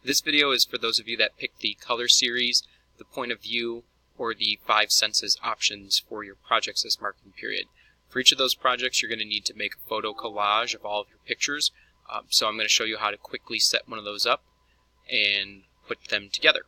This video is for those of you that picked the color series, the point of view, or the 5 senses options for your projects this marking period. For each of those projects, you're going to need to make a photo collage of all of your pictures. So I'm going to show you how to quickly set one of those up and put them together.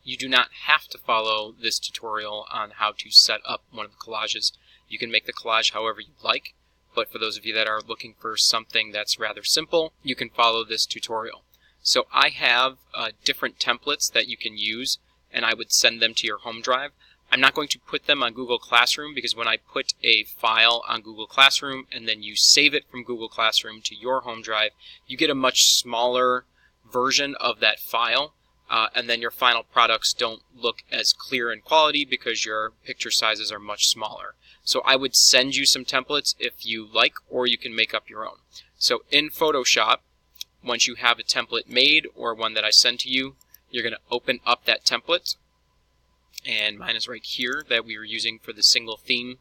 You do not have to follow this tutorial on how to set up one of the collages. You can make the collage however you like, but for those of you that are looking for something that's rather simple, you can follow this tutorial. So I have different templates that you can use, and I would send them to your home drive. I'm not going to put them on Google Classroom because when I put a file on Google Classroom and then you save it from Google Classroom to your home drive, you get a much smaller version of that file, and then your final products don't look as clear in quality because your picture sizes are much smaller. So I would send you some templates if you like, or you can make up your own. So in Photoshop, once you have a template made or one that I send to you, you're going to open up that template, and mine is right here that we were using for the single theme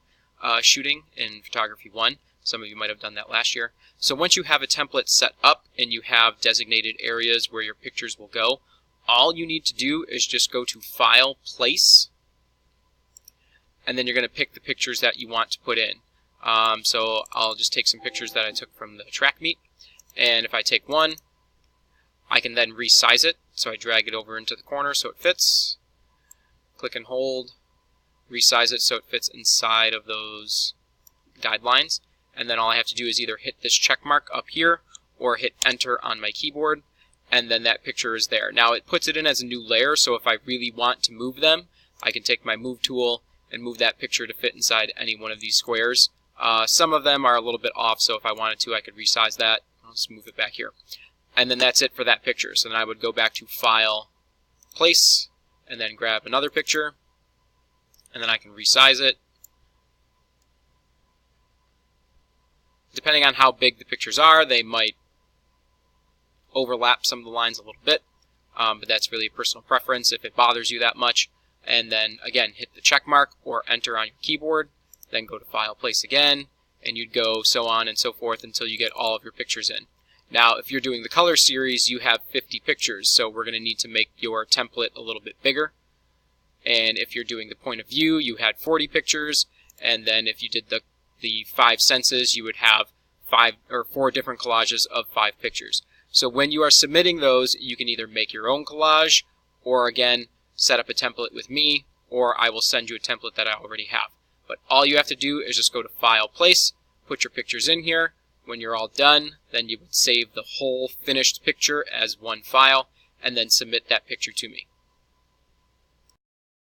shooting in Photography 1. Some of you might have done that last year. So once you have a template set up and you have designated areas where your pictures will go, all you need to do is just go to File, Place, and then you're going to pick the pictures that you want to put in. So I'll just take some pictures that I took from the track meet, and if I take one, I can then resize it. So I drag it over into the corner so it fits, click and hold, resize it so it fits inside of those guidelines, and then all I have to do is either hit this check mark up here or hit enter on my keyboard, and then that picture is there. Now it puts it in as a new layer, so if I really want to move them, I can take my move tool and move that picture to fit inside any one of these squares. Some of them are a little bit off, so if I wanted to, I could resize that. I'll just move it back here. And then that's it for that picture. So then I would go back to File, Place, and then grab another picture, and then I can resize it. Depending on how big the pictures are, they might overlap some of the lines a little bit, but that's really a personal preference if it bothers you that much. And then again, hit the check mark or enter on your keyboard, then go to File, Place again, and you'd go so on and so forth until you get all of your pictures in. Now, if you're doing the color series, you have 50 pictures, so we're going to need to make your template a little bit bigger. And if you're doing the point of view, you had 40 pictures, and then if you did the 5 senses, you would have 5 or 4 different collages of 5 pictures. So when you are submitting those, you can either make your own collage, or again, set up a template with me, or I will send you a template that I already have. But all you have to do is just go to File, Place, put your pictures in here. When you're all done, then you would save the whole finished picture as one file, and then submit that picture to me.